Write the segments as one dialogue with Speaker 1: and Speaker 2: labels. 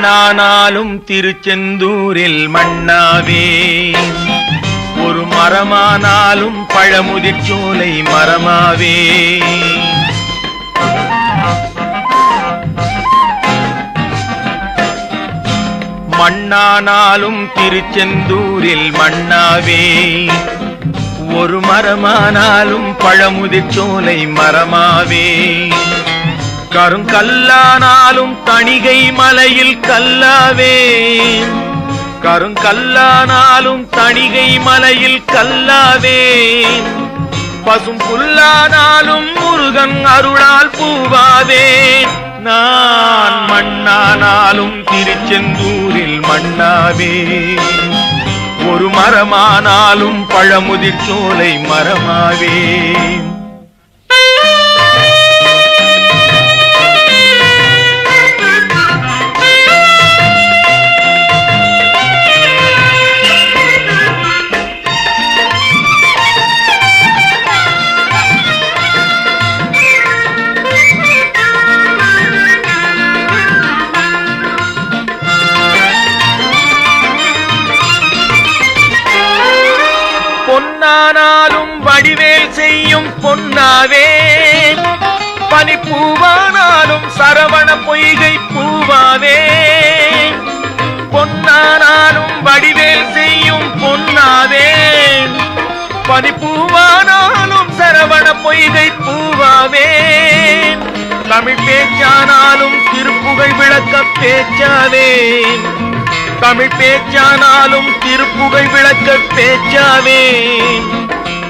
Speaker 1: மண்ணானாலும் திருச்செந்தூரில் மண்ணாவே, ஒரு மரமானாலும் பழமுதிர்ச்சோலை மரமாவே. மண்ணானாலும் திருச்செந்தூரில் மண்ணாவே, ஒரு மரமானாலும் பழமுதிர்ச்சோலை மரமாவே. கருங்கல்லானாலும் தணிகை மலையில் கல்லாவே, கருங்கல்லானாலும் தணிகை மலையில் கல்லாவே. பசும் புல்லானாலும் முருகன் அருளால் பூவாவே. நான் மண்ணானாலும் திருச்செந்தூரில் மண்ணாவே, ஒரு மரமானாலும் பழமுதிர்ச்சோலை மரமாவே. பொன்னானாலும் வடிவேல் செய்யும் பொன்னாவே, பனிப்பூவானாலும் சரவண பொய்கை பூவாவே. பொன்னானாலும் வடிவேல் செய்யும் பொன்னாவே, பனிப்பூவானாலும் சரவண பொய்கை பூவாவே. தமிழ் பேச்சானாலும் திருப்புகழ் விளக்க பேச்சாவே, தமிழ் பேச்சானாலும் திருப்புகழ் விளக்க பேச்சாவே.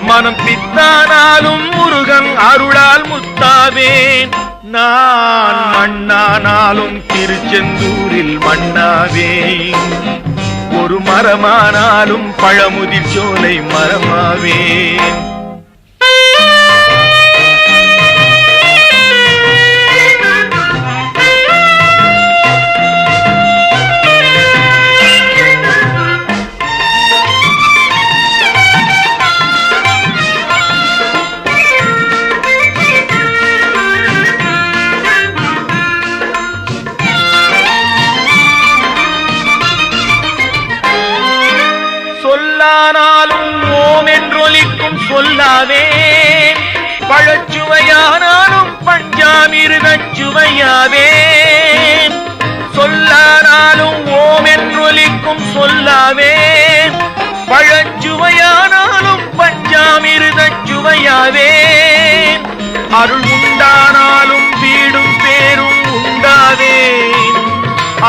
Speaker 1: மனம் பித்தானாலும் முருகன் அருளால் முத்தாவேன். நான் மண்ணானாலும் திருச்செந்தூரில் மண்ணாவே, ஒரு மரமானாலும் பழமுதிர்ச்சோலை மரமாவே. சொல்லானாலும் ஓம் என்றொலிக்கும் சொல்லாவே, பழச்சுவையானாலும் பஞ்சாமிர்தச் சுவையாவே. சொல்லானாலும் ஓம் என்றொலிக்கும் சொல்லாவே, பழச்சுவையானாலும் பஞ்சாமிர்தச் சுவையாவே. அருள் உண்டானாலும் வீடும் பேரும் உண்டாவே,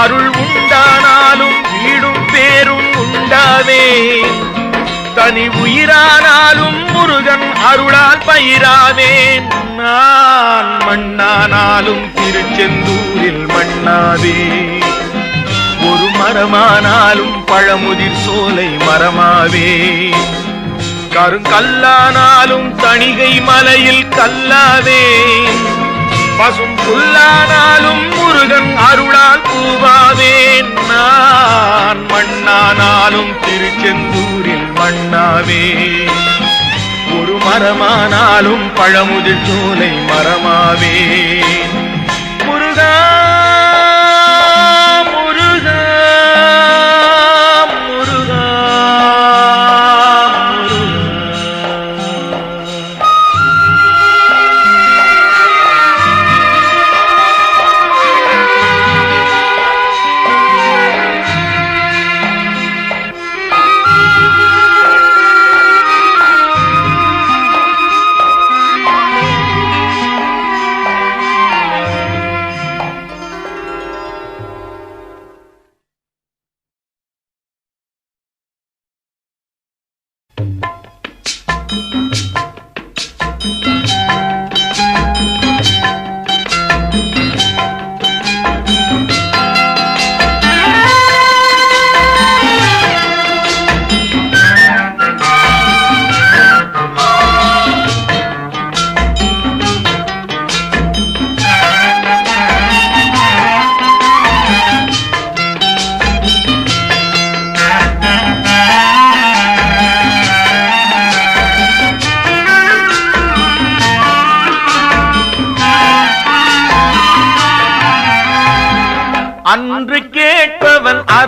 Speaker 1: அருள் உண்டானாலும் வீடும் பேரும் உண்டாவே. தனி உயிரானாலும் முருகன் அருளால் பயிராவேன். நான் மண்ணானாலும் திருச்செந்தூரில் மண்ணாவே, ஒரு மரமானாலும் பழமுதிர் சோலை மரமாவே. கருங்கல்லானாலும் தணிகை மலையில் கல்லாவே, பசும் புல்லானாலும் முருகன் அருளால் பூவாவேன். நான் மண்ணானாலும் திருச்செந்தூரில் மண்ணாவே, ஒரு மரமானாலும் பழமுதிர்ச்சோலை மரமாவே. முருகா முருகா முருகா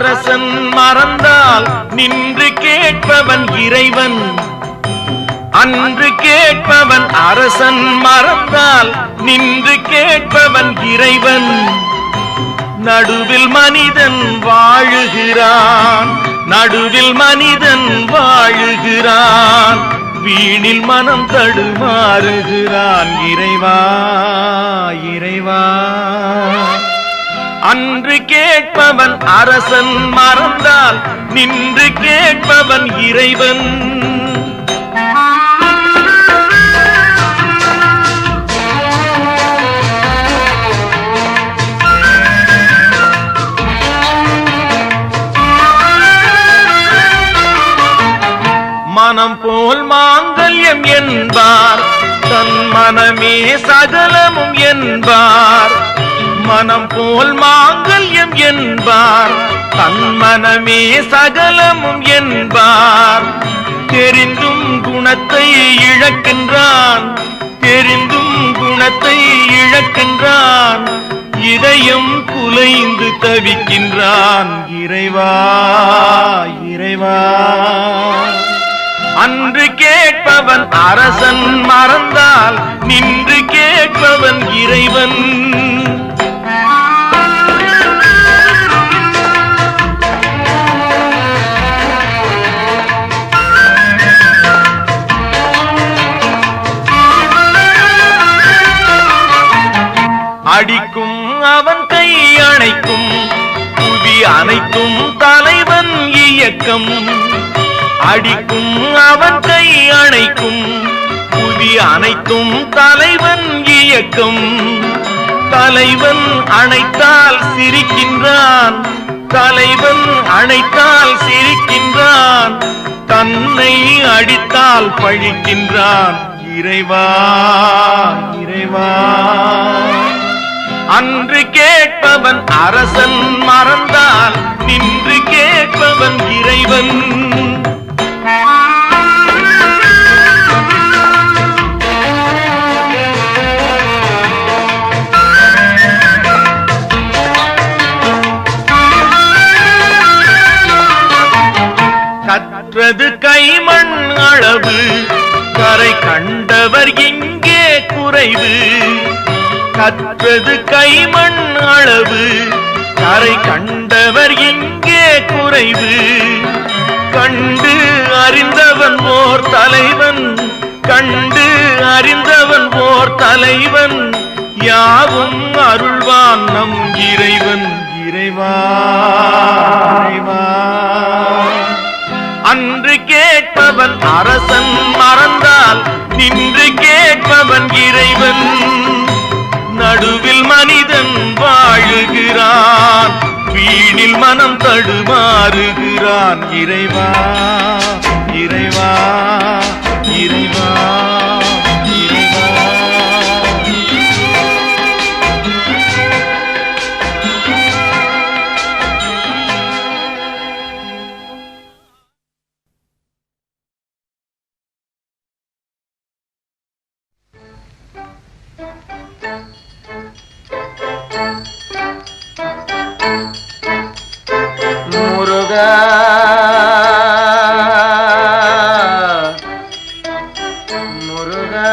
Speaker 1: அரசன் மறந்தால் நின்று கேட்பவன் இறைவன். அன்று கேட்பவன் அரசன் மறந்தால் நின்று கேட்பவன் இறைவன். நடுவில் மனிதன் வாழுகிறான், நடுவில் மனிதன் வாழுகிறான், வீணில் மனம் தடுமாறுகிறான். இறைவா இறைவா, அன்று கேட்பவன் அரசன் மறந்தால் நின்று கேட்பவன் இறைவன். மனம் போல் மாங்கல்யம் என்பார், தன் மனமே சகலமும் என்பார். மனம் போல் மாங்கல்யம் என்பார், தன் மனமே சகலமும் என்பார். தெரிந்தும் குணத்தை இழக்கின்றான், தெரிந்தும் குணத்தை இழக்கின்றான். இதயம் குலைந்து தவிக்கின்றான். இறைவா இறைவா, அன்று கேட்பவன் அரசன் மறந்தால் நின்று கேட்பவன் இறைவன். அடிக்கும் அவன் கை அணைக்கும், புவி அனைத்தும் தலைவன் இயக்கம். அடிக்கும் அவன் கை அணைக்கும், புவி அனைத்தும் தலைவன் இயக்கம். தலைவன் அணைத்தால் சிரிக்கின்றான், தலைவன் அணைத்தால் சிரிக்கின்றான். தன்னை அடித்தால் பழிக்கின்றான். இறைவா இறைவா, அன்று கேட்பவன் அரசன் மறந்தால் நின்று கேட்பவன் இறைவன். கற்றது கைமண் அளவு, கரை கண்டவர் இங்கே குறைவு. கற்றது கைமண் அளவு, கரை கண்டவர் இங்கே குறைவு. கண்டு அறிந்தவன் ஓர் தலைவன், கண்டு அறிந்தவன் ஓர் தலைவன். யாவும் அருள்வான் நம் இறைவன். இறைவா இறைவா, அன்று கேட்பவன் அரசன் மறந்தால் நின்று கேட்பவன் இறைவன். நடுவில் மனிதன் வாழுகிறான், வீணில் மனம் தடுமாறுகிறான். இறைவா இறைவா இறைவா இறைவா. முருகா முருகா,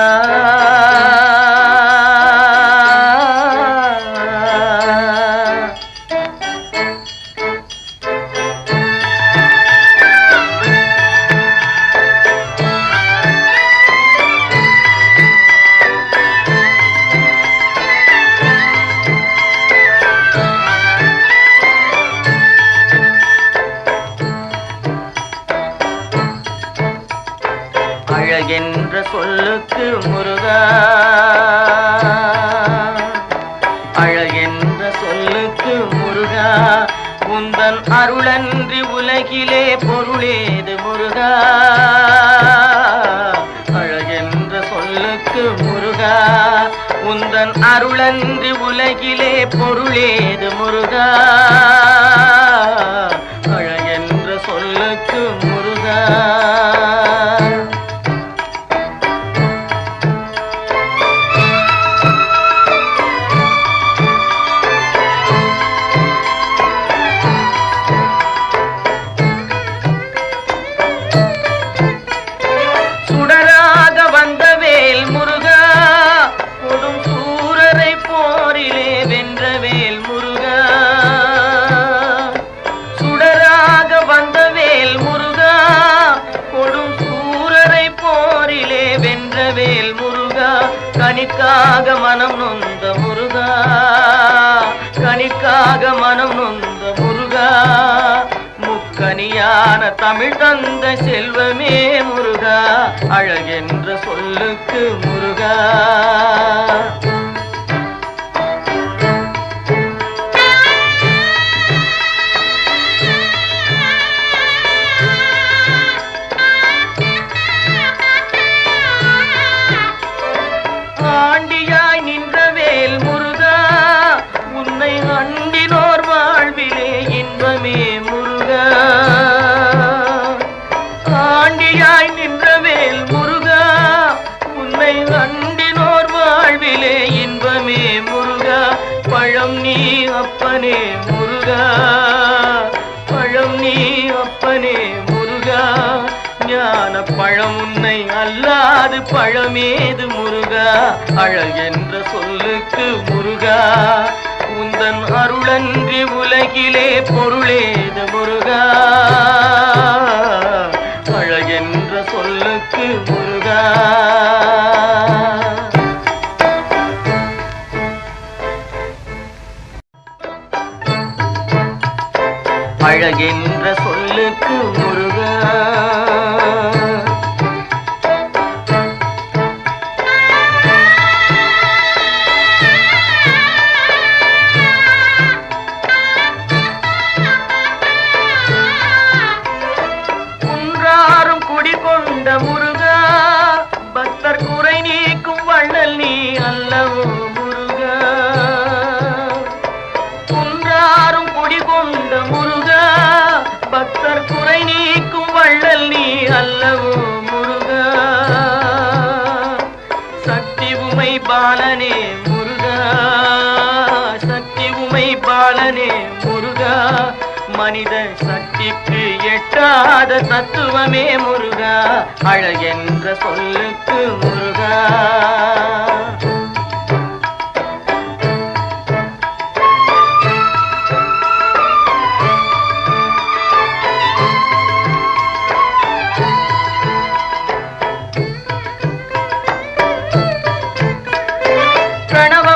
Speaker 1: அழகென்ற சொல்லுக்கு முருகா, அழகென்ற சொல்லுக்கு முருகா. உந்தன் அருளன்றி உலகிலே பொருளேது முருகா. அழகென்ற சொல்லுக்கு முருகா, உந்தன் அருளன்றி உலகிலே பொருளேது முருகா. அழகென்ற சொல்லுக்கு முருகா. கனிக்காக மனம் நொந்த முருகா, கனிக்காக மனம் நொந்த முருகா, முக்கனியான தமிழ் தந்த செல்வமே முருகா, அழகென்ற சொல்லுக்கு முருகா. ஆண்டியாய் நின்ற வேல் முருகா, உன்னை அண்டினோர் வாழ்விலே இன்பமே முருகா. ஆண்டியாய் நின்ற வேல் முருகா, உன்னை அண்டினோர் வாழ்விலே இன்பமே முருகா. பழம் நீ அப்பனே முருகா, பழம் நீ அப்பனே முருகா, ஞான பழம் உன்னை அல்லாது பழமேது முருகா, அழகென்ற சொல்லுக்கு முருகா. உந்தன் அருளன்றி உலகிலே பொருளேது முருகா, அழகென்ற சொல்லுக்கு முருகா. அழகென்ற சொல்லுக்கு முருகா. குன்றாரும் குடிகொண்ட முருகா, பக்தர் குறை நீக்கும் வள்ளல் நீ அல்லவோ முருகா. குன்றாரும் குடிகொண்ட முருகா, பக்தர் குறை நீக்கும் வள்ளல் நீ அல்லவோ முருகா. சக்தி உமை பாலனே முருகா, சக்தி உமை பாலனே முருகா, மனித சக்திக்கு எட்டாத தத்துவமே முருகா, அழகென்ற சொல்லுக்கு முருகா. பிரணவ